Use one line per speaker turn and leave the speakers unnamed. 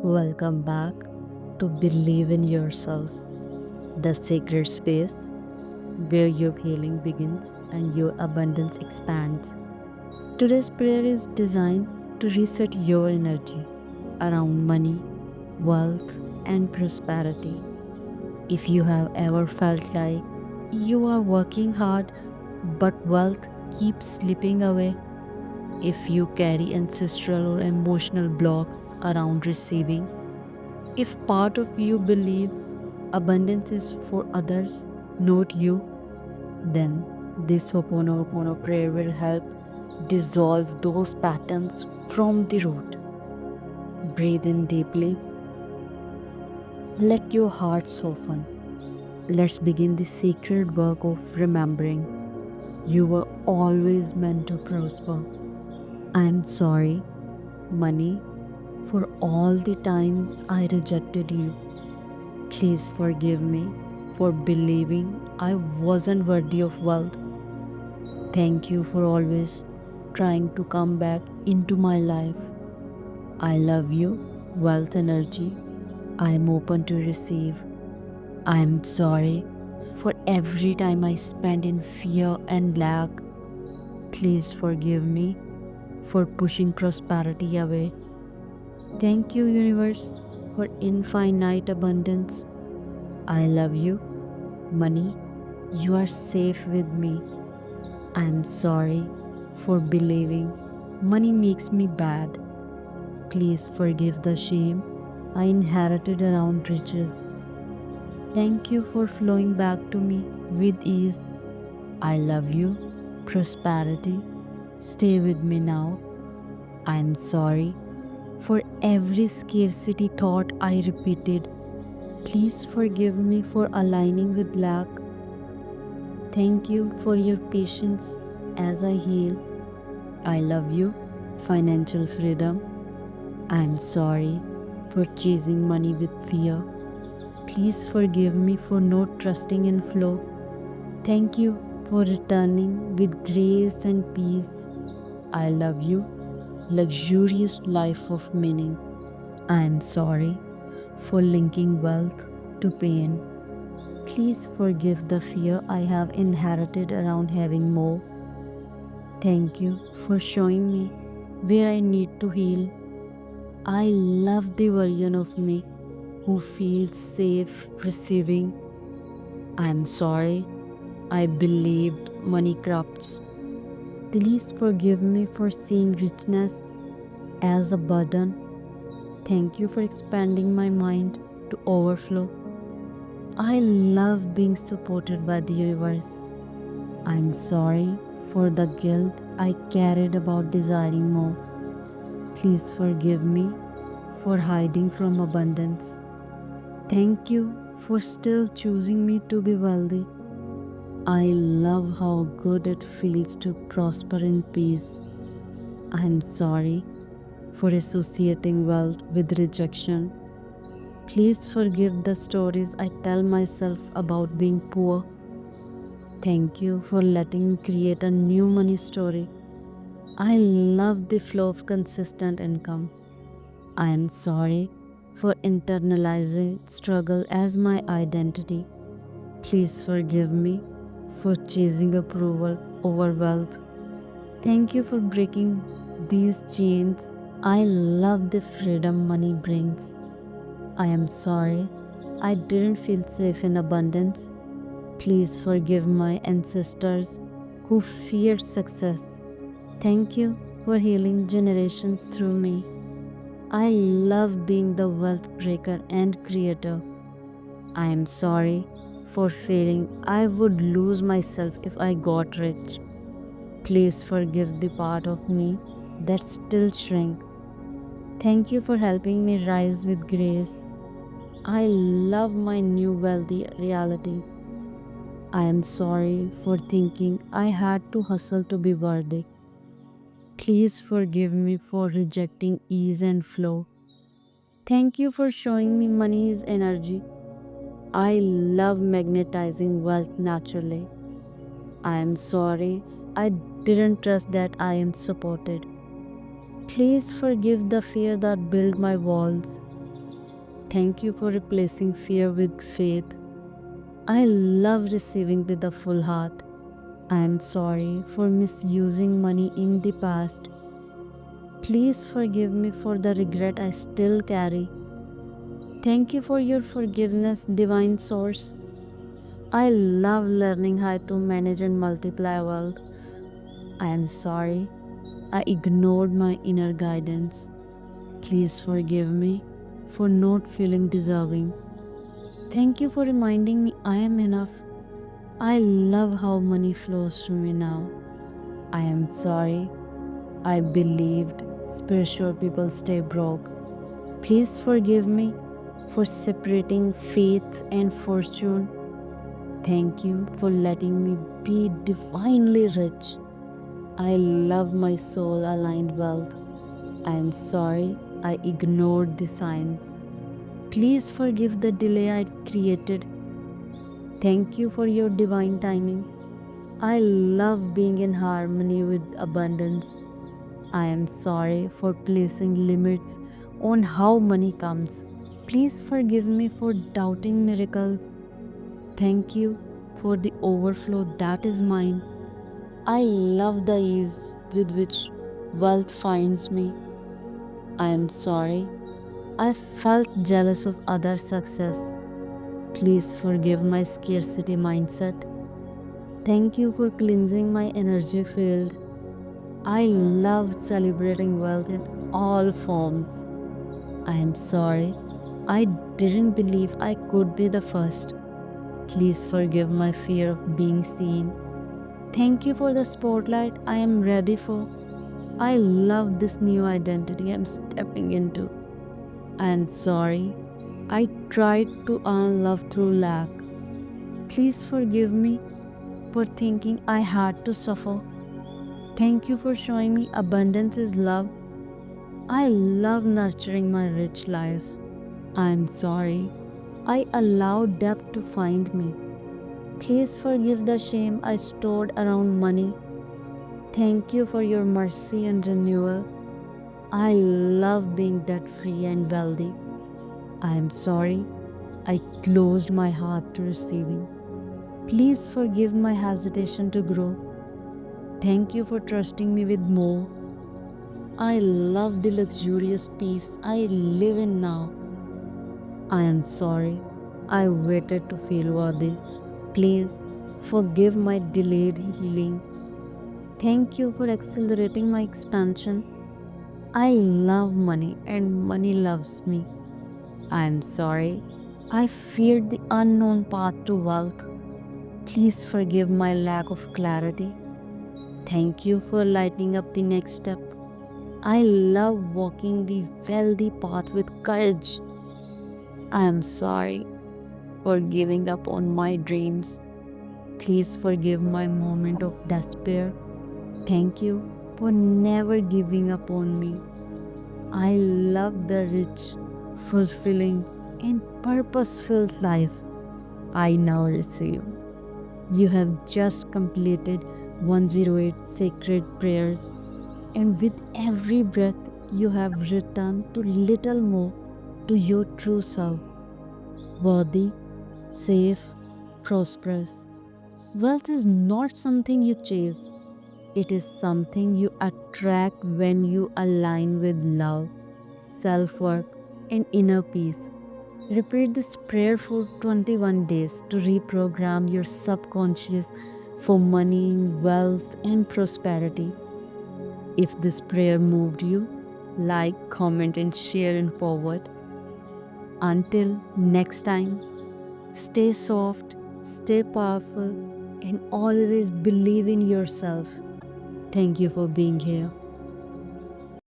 Welcome back to Believe in Yourself, the sacred space where your healing begins and your abundance expands. Today's prayer is designed to reset your energy around money, wealth, and prosperity. If you have ever felt like you are working hard but wealth keeps slipping away, if you carry ancestral or emotional blocks around receiving, if part of you believes abundance is for others, not you, then this Ho'oponopono prayer will help dissolve those patterns from the root. Breathe in deeply. Let your heart soften. Let's begin the sacred work of remembering you were always meant to prosper. I am sorry, money, for all the times I rejected you. Please forgive me for believing I wasn't worthy of wealth. Thank you for always trying to come back into my life. I love you, wealth energy. I am open to receive. I am sorry for every time I spent in fear and lack. Please forgive me for pushing prosperity away. Thank you, universe, for infinite abundance. I love you, money. You are safe with me. I am sorry for believing money makes me bad. Please forgive the shame I inherited around riches. Thank you for flowing back to me with ease. I love you, prosperity. Stay with me now. I am sorry for every scarcity thought I repeated. Please forgive me for aligning with lack. Thank you for your patience as I heal. I love you, financial freedom. I'm sorry for chasing money with fear. Please forgive me for not trusting in flow. Thank you for returning with grace and peace. I love you, luxurious life of meaning. I'm sorry for linking wealth to pain. Please forgive the fear I have inherited around having more. Thank you for showing me where I need to heal. I love the version of me who feels safe receiving. I'm sorry, I believed money corrupts. Please forgive me for seeing richness as a burden. Thank you for expanding my mind to overflow. I love being supported by the universe. I'm sorry for the guilt I carried about desiring more. Please forgive me for hiding from abundance. Thank you for still choosing me to be wealthy. I love how good it feels to prosper in peace. I'm sorry for associating wealth with rejection. Please forgive the stories I tell myself about being poor. Thank you for letting me create a new money story. I love the flow of consistent income. I am sorry for internalizing struggle as my identity. Please forgive me for chasing approval over wealth. Thank you for breaking these chains. I love the freedom money brings. I am sorry I didn't feel safe in abundance. Please forgive my ancestors who feared success. Thank you for healing generations through me. I love being the wealth breaker and creator. I am sorry for fearing I would lose myself if I got rich. Please forgive the part of me that still shrank. Thank you for helping me rise with grace. I love my new wealthy reality. I am sorry for thinking I had to hustle to be worthy. Please forgive me for rejecting ease and flow. Thank you for showing me money is energy. I love magnetizing wealth naturally. I am sorry I didn't trust that I am supported. Please forgive the fear that built my walls. Thank you for replacing fear with faith. I love receiving with a full heart. I am sorry for misusing money in the past. Please forgive me for the regret I still carry. Thank you for your forgiveness, Divine Source. I love learning how to manage and multiply wealth. I am sorry I ignored my inner guidance. Please forgive me for not feeling deserving. Thank you for reminding me I am enough. I love how money flows through me now. I am sorry I believed spiritual people stay broke. Please forgive me for separating faith and fortune. Thank you for letting me be divinely rich. I love my soul aligned wealth. I am sorry I ignored the signs. Please forgive the delay I created. Thank you for your divine timing. I love being in harmony with abundance. I am sorry for placing limits on how money comes. Please forgive me for doubting miracles. Thank you for the overflow that is mine. I love the ease with which wealth finds me. I am sorry I felt jealous of others' success. Please forgive my scarcity mindset. Thank you for cleansing my energy field. I love celebrating wealth in all forms. I am sorry I didn't believe I could be the first. Please forgive my fear of being seen. Thank you for the spotlight I am ready for. I love this new identity I'm stepping into. I am sorry I tried to earn love through lack. Please forgive me for thinking I had to suffer. Thank you for showing me abundance is love. I love nurturing my rich life. I'm sorry I allowed debt to find me. Please forgive the shame I stored around money. Thank you for your mercy and renewal. I love being debt free and wealthy. I am sorry I closed my heart to receiving. Please forgive my hesitation to grow. Thank you for trusting me with more. I love the luxurious peace I live in now. I am sorry I waited to feel worthy. Please forgive my delayed healing. Thank you for accelerating my expansion. I love money and money loves me. I am sorry I feared the unknown path to wealth. Please forgive my lack of clarity. Thank you for lighting up the next step. I love walking the wealthy path with courage. I am sorry for giving up on my dreams. Please forgive my moment of despair. Thank you for never giving up on me. I love the rich, fulfilling, and purpose filled life I now receive. You have just completed 108 sacred prayers, and with every breath, you have returned to little more to your true self, worthy, safe, prosperous. Wealth is not something you chase, it is something you attract when you align with love, self worth, and inner peace. Repeat this prayer for 21 days to reprogram your subconscious for money, wealth, and prosperity. If this prayer moved you, like, comment, and share and forward. Until next time, stay soft, stay powerful, and always believe in yourself. Thank you for being here.